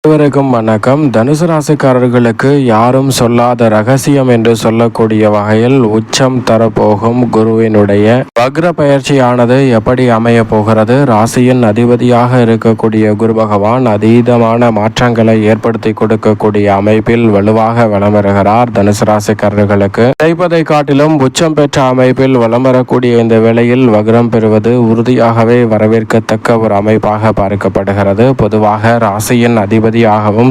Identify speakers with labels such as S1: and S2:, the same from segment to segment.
S1: அனைவருக்கும் வணக்கம். தனுசு ராசிக்காரர்களுக்கு யாரும் சொல்லாத ரகசியம் என்று சொல்லக்கூடிய வகையில் உச்சம் தரப்போகும் குருவினுடைய வக்ர பயிற்சியானது எப்படி அமைய போகிறது? ராசியின் அதிபதியாக இருக்கக்கூடிய குரு பகவான் அதீதமான மாற்றங்களை ஏற்படுத்தி கொடுக்கக்கூடிய அமைப்பில் வலுவாக வலம் வருகிறார். தனுசு ராசிக்காரர்களுக்கு கிடைப்பதை காட்டிலும் உச்சம் பெற்ற அமைப்பில் வலம் வரக்கூடிய இந்த வேளையில் வக்ரம் பெறுவது உறுதியாகவே வரவேற்கத்தக்க ஒரு அமைப்பாக பார்க்கப்படுகிறது. பொதுவாக ராசியின் அதிபதி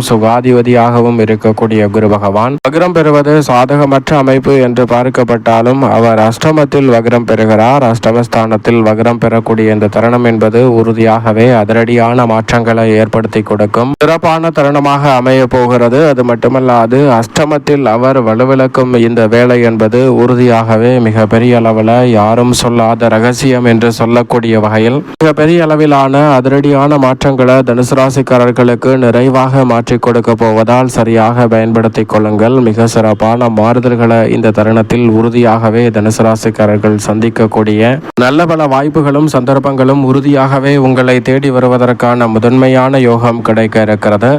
S1: சுகாதிபதியாகவும் இருக்கக்கூடிய குரு பகவான் வக்ரம் பெறுவது சாதகமற்ற அமைப்பு என்று பார்க்கப்பட்டாலும் அவர் அஷ்டமத்தில் வக்ரம் பெறுகிறார். அஷ்டமஸ்தானத்தில் வக்ரம் பெறக்கூடிய இந்த தருணம் என்பது உறுதியாகவே அதிரடியான மாற்றங்களை ஏற்படுத்தி கொடுக்கும் சிறப்பான தருணமாக அமைய போகிறது. அது மட்டுமல்லாது அஷ்டமத்தில் அவர் வலுவிழக்கும் இந்த வேலை என்பது உறுதியாகவே மிக பெரிய அளவில் யாரும் சொல்லாத ரகசியம் என்று சொல்லக்கூடிய வகையில் மிக பெரிய அளவிலான அதிரடியான மாற்றங்களை தனுசு ராசிக்காரர்களுக்கு நிறைவாக மாற்றிக் கொடுக்க போவதால் சரியாக பயன்படுத்திக் கொள்ளுங்கள். மிக சிறப்பான மாறுதல்களை இந்த தருணத்தில் உறுதியாகவே தனுசு ராசிக்காரர்கள் சந்திக்கக்கூடிய நல்ல பல வாய்ப்புகளும் சந்தர்ப்பங்களும் உறுதியாகவே உங்களை தேடி வருவதற்கான முதன்மையான யோகம் கிடைக்க இருக்கிறது.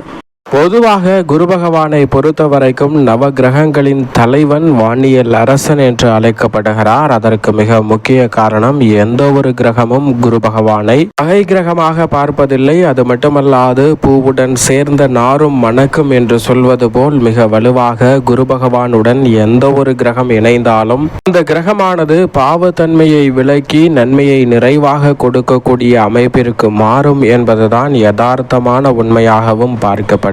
S1: பொதுவாக குரு பகவானை பொறுத்த வரைக்கும் நவ கிரகங்களின் தலைவன் வானியல் அரசன் என்று அழைக்கப்படுகிறார். அதற்கு மிக முக்கிய காரணம் எந்த ஒரு கிரகமும் குரு பகவானை பகை கிரகமாக பார்ப்பதில்லை. அது மட்டுமல்லாது பூவுடன் சேர்ந்த நாரும் மணக்கும் என்று சொல்வது போல் மிக வலுவாக குரு பகவானுடன் எந்த ஒரு கிரகம் இணைந்தாலும் அந்த கிரகமானது பாவத்தன்மையை விலக்கி நன்மையை நிறைவாக கொடுக்கக்கூடிய அமைப்பிற்கு மாறும் என்பதுதான் யதார்த்தமான உண்மையாகவும் பார்க்கப்படுகிறது.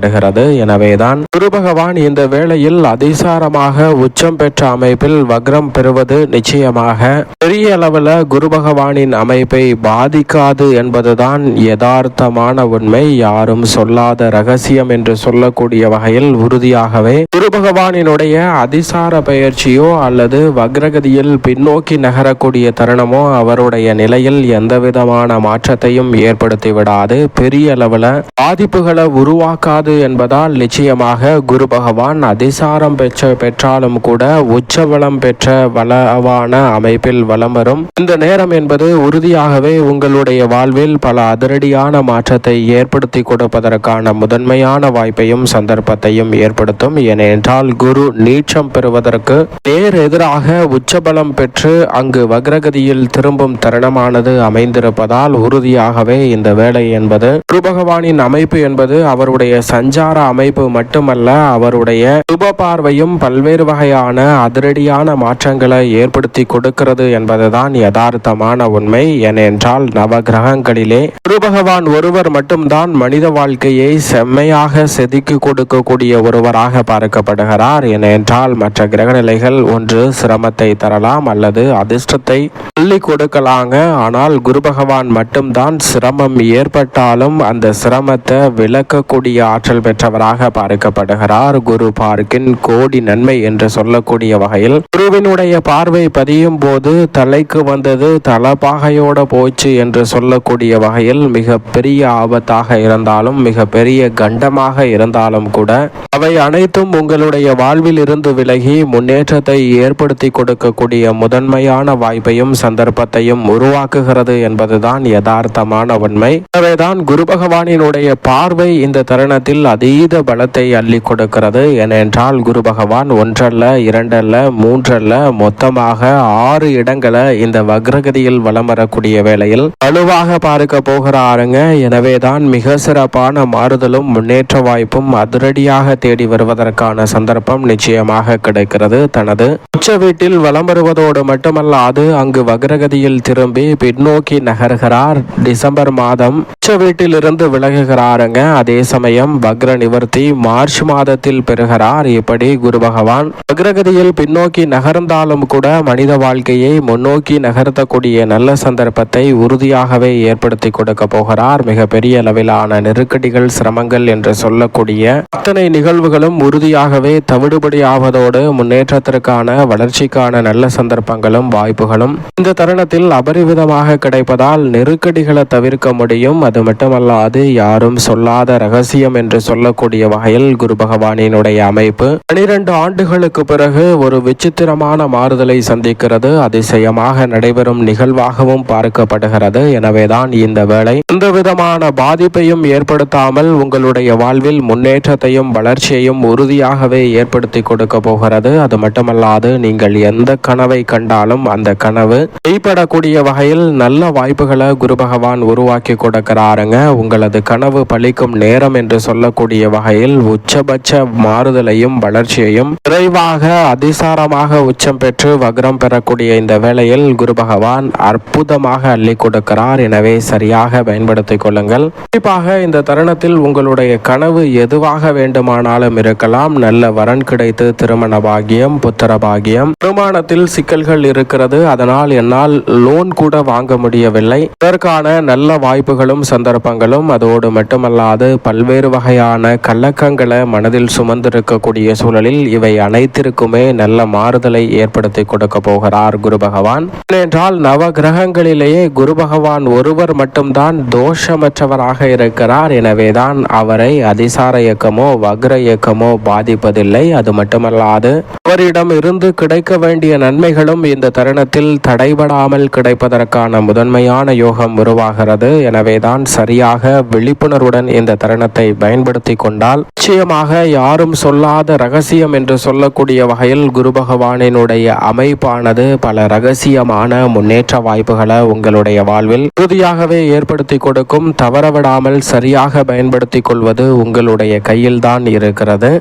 S1: எனவேதான் குரு பகவான் இந்த வேளையில் அதிசாரமாக உச்சம் பெற்ற அமைப்பில் வக்ரம் பெறுவது நிச்சயமாக பெரிய அளவில் குரு பகவானின் அமைப்பை பாதிக்காது என்பதுதான் யதார்த்தமான உண்மை. யாரும் சொல்லாத ரகசியம் என்று சொல்லக்கூடிய வகையில் உறுதியாகவே குரு பகவானினுடைய அதிசார பயிற்சியோ அல்லது வக்ரகதியில் பின்னோக்கி நகரக்கூடிய தருணமோ அவருடைய நிலையில் எந்தவிதமான மாற்றத்தையும் ஏற்படுத்தி விடாது, பெரிய அளவில் பாதிப்புகளை உருவாக்காது என்பதால் நிச்சயமாக குரு பகவான் அதிசாரம் பெற்றாலும் கூட உச்சபலம் பெற்ற வளவான அமைப்பில் வலம் வரும் இந்த நேரம் என்பது உறுதியாகவே உங்களுடைய வாழ்வில் பல அதிரடியான மாற்றத்தை ஏற்படுத்தி கொடுப்பதற்கான முதன்மையான வாய்ப்பையும் சந்தர்ப்பத்தையும் ஏற்படுத்தும். ஏனென்றால் குரு நீச்சம் பெறுவதற்கு நேர் எதிராக உச்சபலம் பெற்று அங்கு வக்ரகதியில் திரும்பும் தருணமானது அமைந்திருப்பதால் உறுதியாகவே இந்த வேலை என்பது குரு பகவானின் அமைப்பு என்பது அவருடைய சஞ்சார அமைப்பு மட்டுமல்ல, அவருடைய சுப பார்வையும் பல்வேறு வகையான அதிரடியான மாற்றங்களை ஏற்படுத்தி கொடுக்கிறது என்பதுதான் யதார்த்தமான உண்மை. ஏனென்றால் நவ கிரகங்களிலே குரு பகவான் ஒருவர் மட்டும்தான் மனித வாழ்க்கையை செம்மையாக செதுக்கி கொடுக்கக்கூடிய ஒருவராக பார்க்கப்படுகிறார். ஏனென்றால் மற்ற கிரகநிலைகள் ஒன்று சிரமத்தை தரலாம் அல்லது அதிர்ஷ்டத்தை அள்ளி கொடுக்கலாங்க. ஆனால் குரு பகவான் மட்டும்தான் சிரமம் ஏற்பட்டாலும் அந்த சிரமத்தை விளக்கக்கூடிய ஆற்றல் பெற்றவராக பார்க்கப்படுகிறார். குரு பார்க்கின் கோடி நன்மை என்று சொல்லக்கூடிய வகையில் குருவினுடைய பார்வை பதியும் போது தலைக்கு வந்தது தலப்பாகையோட போச்சு என்று சொல்லக்கூடிய வகையில் மிக பெரிய ஆபத்தாக இருந்தாலும் மிக பெரிய கண்டமாக இருந்தாலும் கூட அவை அனைத்தும் உங்களுடைய வாழ்வில் இருந்து விலகி முன்னேற்றத்தை ஏற்படுத்தி கொடுக்கக்கூடிய முதன்மையான வாய்ப்பையும் சந்தர்ப்பத்தையும் உருவாக்குகிறது என்பதுதான் யதார்த்தமான உண்மை. எனவேதான் குரு பகவானினுடைய பார்வை இந்த தருணத்தில் அதீத பலத்தை அள்ளி கொடுக்கிறது. ஏனென்றால் குரு பகவான் ஒன்றல்ல இரண்டல்ல மூன்றல்ல மொத்தமாக 6 இடங்களை இந்த வக்ரகதியில் வலம் வரக்கூடிய வேளையில் வலுவாக பார்க்க போகிறாருங்க. எனவேதான் மிக சிறப்பான மாறுதலும் முன்னேற்ற வாய்ப்பும் அதிரடியாக தேடி வருவதற்கான சந்தர்ப்பம் நிச்சயமாக கிடைக்கிறது. தனது உச்ச வீட்டில் வலம் வருவதோடு மட்டுமல்லாது அங்கு வக்ரகதியில் திரும்பி பின்னோக்கி நகர்கிறார். டிசம்பர் மாதம் உச்ச வீட்டில் இருந்து விலகுகிறாருங்க. அதே சமயம் வக்ர நிவர்த்தி மார்ச் மாதத்தில் பெறுகிறார். இப்படி குரு பகவான் வக்ரகதியில் பின்னோக்கி நகர்ந்தாலும் கூட மனித வாழ்க்கையை முன்னோக்கி நகர்த்தக்கூடிய நல்ல சந்தர்ப்பத்தை உறுதியாகவே ஏற்படுத்தி கொடுக்க போகிறார். மிக பெரிய அளவிலான நெருக்கடிகள் சிரமங்கள் என்று சொல்லக்கூடிய அத்தனை நிகழ்வுகளும் உறுதியாகவே தவிடுபடியாவதோடு முன்னேற்றத்திற்கான வளர்ச்சிக்கான நல்ல சந்தர்ப்பங்களும் வாய்ப்புகளும் இந்த தருணத்தில் அபரிவிதமாக கிடைப்பதால் நெருக்கடிகளை தவிர்க்க முடியும். அது மட்டுமல்லாது யாரும் சொல்லாத ரகசியம் என்று என்று சொல்லக்கூடிய வகையில் குரு பகவானினுடைய அமைப்பு 12 ஆண்டுகளுக்கு பிறகு ஒரு விசித்திரமான மாறுதலை சந்திக்கிறது. அதிசயமாக நடைபெறும் நிகழ்வாகவும் பார்க்கப்படுகிறது. எனவேதான் இந்த வேளை எந்த விதமான பாதிப்பையும் ஏற்படுத்தாமல் உங்களுடைய வாழ்வில் முன்னேற்றத்தையும் வளர்ச்சியையும் உறுதியாகவே ஏற்படுத்தி கொடுக்க போகிறது. அது மட்டுமல்லாது நீங்கள் எந்த கனவை கண்டாலும் அந்த கனவு மெய்ப்படக்கூடிய வகையில் நல்ல வாய்ப்புகளை குரு பகவான் உருவாக்கி கொடுக்கிறாருங்க. உங்களது கனவு பலிக்கும் நேரம் என்று சொல்லக்கூடிய வகையில் உச்சபட்ச மாறுதலையும் வளர்ச்சியையும் விரைவாக அதிசாரமாக உச்சம் பெற்று வக்ரம் பெறக்கூடிய இந்த வேளையில் குரு பகவான் அற்புதமாக அள்ளி கொடுக்கிறார். எனவே சரியாக பயன்படுத்திக் கொள்ளுங்கள். குறிப்பாக இந்த தருணத்தில் உங்களுடைய கனவு எதுவாக வேண்டுமானாலும் இருக்கலாம். நல்ல வரன் கிடைத்து திருமண பாகியம், புத்திர பாகியம், திருமணத்தில் சிக்கல்கள் இருக்கிறது, அதனால் என்னால் லோன் கூட வாங்க முடியவில்லை, இதற்கான நல்ல வாய்ப்புகளும் சந்தர்ப்பங்களும், அதோடு மட்டுமல்லாது பல்வேறு வகையான கலக்கங்களை மனதில் சுமந்திருக்கக்கூடிய சூழலில் இவை அனைத்திற்குமே நல்ல மாறுதலை ஏற்படுத்தி கொடுக்க போகிறார் குரு பகவான். ஏனென்றால் நவ கிரகங்களிலேயே குரு பகவான் ஒருவர் மட்டும்தான் தோஷமற்றவராக இருக்கிறார். எனவேதான் அவரை அதிசார இயக்கமோ வக்ர இயக்கமோ பாதிப்பதில்லை. அது மட்டுமல்லாது அவரிடம் இருந்து கிடைக்க வேண்டிய நன்மைகளும் இந்த தருணத்தில் தடைபடாமல் கிடைப்பதற்கான முதன்மையான யோகம் உருவாகிறது. எனவேதான் சரியாக விழிப்புணர்வுடன் இந்த தருணத்தை பயன்படுத்தி கொண்டால் நிச்சயமாக யாரும் சொல்லாத ரகசியம் என்று சொல்லக்கூடிய வகையில் குரு பகவானினுடைய அமைப்பானது பல ரகசியமான முன்னேற்ற வாய்ப்புகளை உங்களுடைய வாழ்வில் உறுதியாகவே ஏற்படுத்தி கொடுக்கும். தவறவிடாமல் சரியாக பயன்படுத்திக் கொள்வது உங்களுடைய கையில்தான் இருக்கிறது.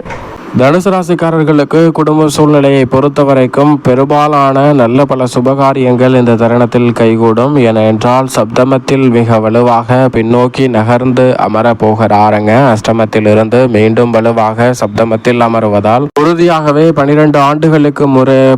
S1: தனுசு ராசிக்காரர்களுக்கு குடும்ப சூழ்நிலையை பொறுத்த வரைக்கும் பெரும்பாலான நல்ல பல சுபகாரியங்கள் இந்த தருணத்தில் கைகூடும். ஏனென்றால் சப்தமத்தில் மிக வலுவாக பின்னோக்கி நகர்ந்து அமர போகிறாருங்க. அஷ்டமத்தில் இருந்து மீண்டும் வலுவாக சப்தமத்தில் அமருவதால் உறுதியாகவே 12 ஆண்டுகளுக்கு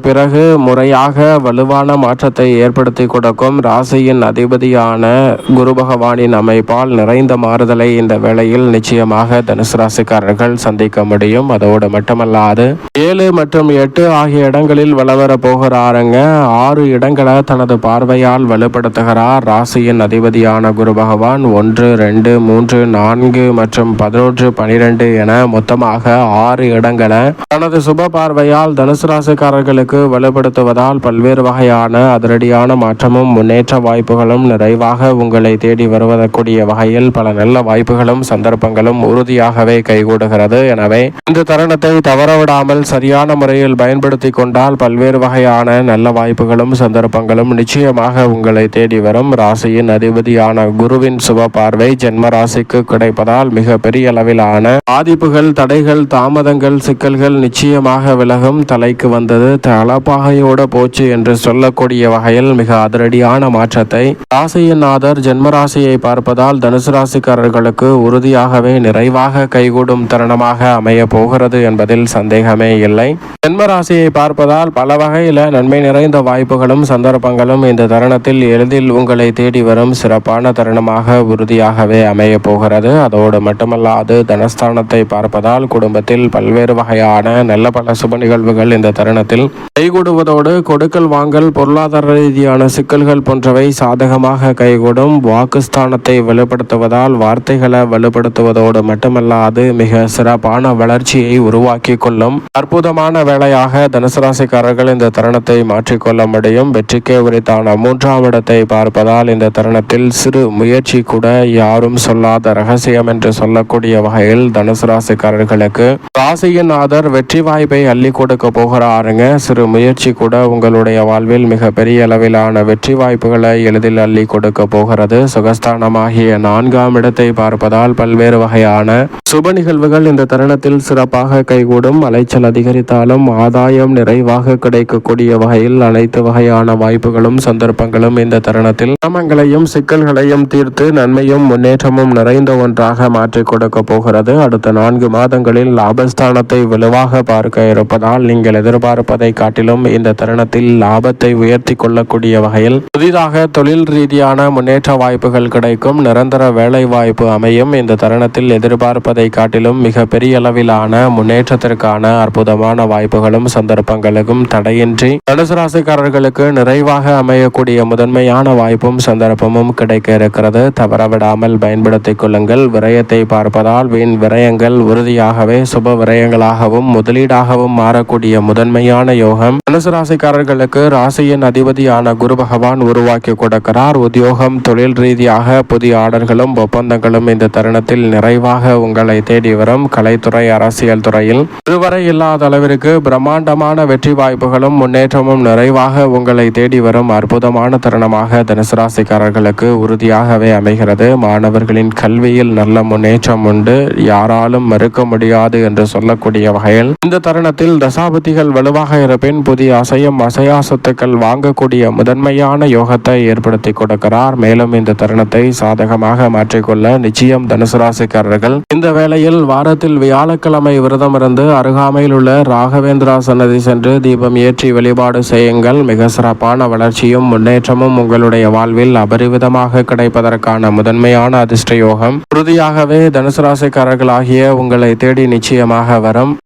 S1: பிறகு முறையாக வலுவான மாற்றத்தை ஏற்படுத்தி கொடுக்கும். ராசியின் அதிபதியான குரு பகவானின் அமைப்பால் நிறைந்த மாறுதலை இந்த வேளையில் நிச்சயமாக தனுசு ராசிக்காரர்கள் சந்திக்க முடியும். அதோடு மட்டுமல்லாது 7 மற்றும் 8 ஆகிய இடங்களில் வளவர போகிறாருங்க. 6 இடங்களை தனது பார்வையால் வலுப்படுத்துகிறார். ராசியின் அதிபதியான குரு பகவான் 1, 2, 3, 4 மற்றும் 11, 12 என மொத்தமாக 6 இடங்களை தனது சுப பார்வையால் தனுசு ராசிக்காரர்களுக்கு வலுப்படுத்துவதால் பல்வேறு வகையான அதிரடியான மாற்றமும் முன்னேற்ற வாய்ப்புகளும் நிறைவாக உங்களை தேடி வருவதற்குரிய வகையில் பல நல்ல வாய்ப்புகளும் சந்தர்ப்பங்களும் உறுதியாகவே கைகூடுகிறது. எனவே இந்த தருணத்தை தவறவிடாமல் சரியான முறையில் பயன்படுத்தி கொண்டால் பல்வேறு வகையான நல்ல வாய்ப்புகளும் சந்தர்ப்பங்களும் நிச்சயமாக உங்களை தேடி வரும். ராசியின் அதிபதியான குருவின் சுப பார்வை ஜென்ம ராசிக்கு கிடைப்பதால் மிக பெரிய அளவிலான பாதிப்புகள், தடைகள், தாமதங்கள், சிக்கல்கள் நிச்சயமாக விலகும். தலைக்கு வந்தது தலப்பாகையோட போச்சு என்று சொல்லக்கூடிய வகையில் மிக அதிரடியான மாற்றத்தை ராசியின் நாதர் ஜென்ம ராசியை பார்ப்பதால் தனுசு ராசிக்காரர்களுக்கு உறுதியாகவே நிறைவாக கைகூடும் தருணமாக அமைய போகிறது என்பதில் சந்தேகமே இல்லை. ஜென்ம ராசியை பார்ப்பதால் பல வகையில நன்மை நிறைந்த வாய்ப்புகளும் சந்தர்ப்பங்களும் இந்த தருணத்தில் எளிதில் உங்களை தேடி வரும் சிறப்பான தருணமாக உறுதியாகவே அமைய போகிறது. அதோடு மட்டுமல்லாது தனஸ்தானத்தை பார்ப்பதால் குடும்பத்தில் பல்வேறு வகையான நல்ல பல சுப நிகழ்வுகள் இந்த தருணத்தில் கைகூடுவதோடு கொடுக்கல் வாங்கல், பொருளாதார ரீதியான சிக்கல்கள் போன்றவை சாதகமாக கைகூடும். வாக்குஸ்தானத்தை வலுப்படுத்துவதால் வார்த்தைகளை வலுப்படுத்துவதோடு மட்டுமல்லாது மிக சிறப்பான வளர்ச்சியை உருவாக்கி கொள்ளும் அற்புதமான வேளையாக தனுசு ராசிக்காரர்கள் இந்த தருணத்தை மாற்றிக்கொள்ள முடியும். வெற்றிக்கே உரித்தான 3ஆம் இடத்தை பார்ப்பதால் இந்த தருணத்தில் சிறு முயற்சி கூட யாரும் சொல்லாத ரகசியம் என்று சொல்லக்கூடிய வகையில் தனுசு ராசிக்காரர்களுக்கு ராசியின் ஆதர் வெற்றி வாய்ப்பை அள்ளி கொடுக்க போகிறாருங்க. சிறு முயற்சி கூட உங்களுடைய வாழ்வில் மிக பெரிய அளவிலான வெற்றி வாய்ப்புகளை எளிதில் அள்ளி கொடுக்க போகிறது. சுகஸ்தானமாகிய 4ஆம் இடத்தை பார்ப்பதால் பல்வேறு வகையான சுப நிகழ்வுகள் இந்த தருணத்தில் சிறப்பாக கைகூடும். அலைச்சல் அதிகரித்தாலும் ஆதாயம் நிறைவாக கிடைக்கக்கூடிய வகையில் அனைத்து வகையான வாய்ப்புகளும் சந்தர்ப்பங்களும் இந்த தருணத்தில் சிரமங்களையும் சிக்கல்களையும் தீர்த்து நன்மையும் முன்னேற்றமும் நிறைந்த ஒன்றாக மாற்றிக் கொடுக்க போகிறது. அடுத்த 4 மாதங்களில் லாபஸ்தானத்தை வலுவாக பார்க்க இருப்பதால் நீங்கள் எதிர்பார்ப்பதை காட்டிலும் இந்த தருணத்தில் லாபத்தை உயர்த்தி கொள்ளக்கூடிய வகையில் புதிதாக தொழில் ரீதியான முன்னேற்ற வாய்ப்புகள் கிடைக்கும். நிரந்தர வேலை வாய்ப்பு அமையும். இந்த தருணத்தில் எதிர்பார்ப்பதை காட்டிலும் மிக பெரிய அளவிலான முன்னேற்ற முன்னேற்றத்திற்கான அற்புதமான வாய்ப்புகளும் சந்தர்ப்பங்களுக்கும் தடையின்றி தனுசு ராசிக்காரர்களுக்கு நிறைவாக அமையக்கூடிய முதன்மையான வாய்ப்பும் சந்தர்ப்பமும் கிடைக்க இருக்கிறது. தவறவிடாமல் பயன்படுத்திக் கொள்ளுங்கள். விரயத்தை பார்ப்பதால் வீண் விரயங்கள் உறுதியாகவே சுப விரயங்களாகவும் முதலீடாகவும் மாறக்கூடிய முதன்மையான யோகம் தனுசு ராசிக்காரர்களுக்கு ராசியின் அதிபதியான குரு பகவான் உருவாக்கி கொடுக்கிறார். உத்தியோகம், தொழில் ரீதியாக புதிய ஆர்டர்களும் ஒப்பந்தங்களும் இந்த தருணத்தில் நிறைவாக உங்களை தேடி வரும். கலைத்துறை, அரசியல் துறையில் இதுவரை இல்லாத அளவிற்கு பிரம்மாண்டமான வெற்றி வாய்ப்புகளும் முன்னேற்றமும் நிறைவாக உங்களை தேடி வரும் அற்புதமான தருணமாக தனுசு ராசிக்காரர்களுக்கு உறுதியாகவே அமைகிறது. மாணவர்களின் கல்வியில் நல்ல முன்னேற்றம் உண்டு. யாராலும் மறுக்க முடியாது என்று சொல்லக்கூடிய வகையில் இந்த தருணத்தில் தசாபதிகள் வலுவாக இருப்பின் புதிய அசையா சொத்துக்கள் வாங்கக்கூடிய முதன்மையான யோகத்தை ஏற்படுத்தி கொடுக்கிறார். மேலும் இந்த தருணத்தை சாதகமாக மாற்றிக்கொள்ள நிச்சயம் தனுசு ராசிக்காரர்கள் இந்த வேளையில் வாரத்தில் வியாழக்கிழமை விரதம் இருந்து அருகாமையில் உள்ள ராகவேந்திரா சன்னதி சென்று தீபம் ஏற்றி வழிபாடு செய்யுங்கள். மிக சிறப்பான வளர்ச்சியும் முன்னேற்றமும் உங்களுடைய வாழ்வில் அபரிவிதமாக கிடைப்பதற்கான முதன்மையான அதிர்ஷ்ட யோகம் உறுதியாகவே தனுசு ராசிக்காரர்களாகிய உங்களை தேடி நிச்சயமாக வரும்.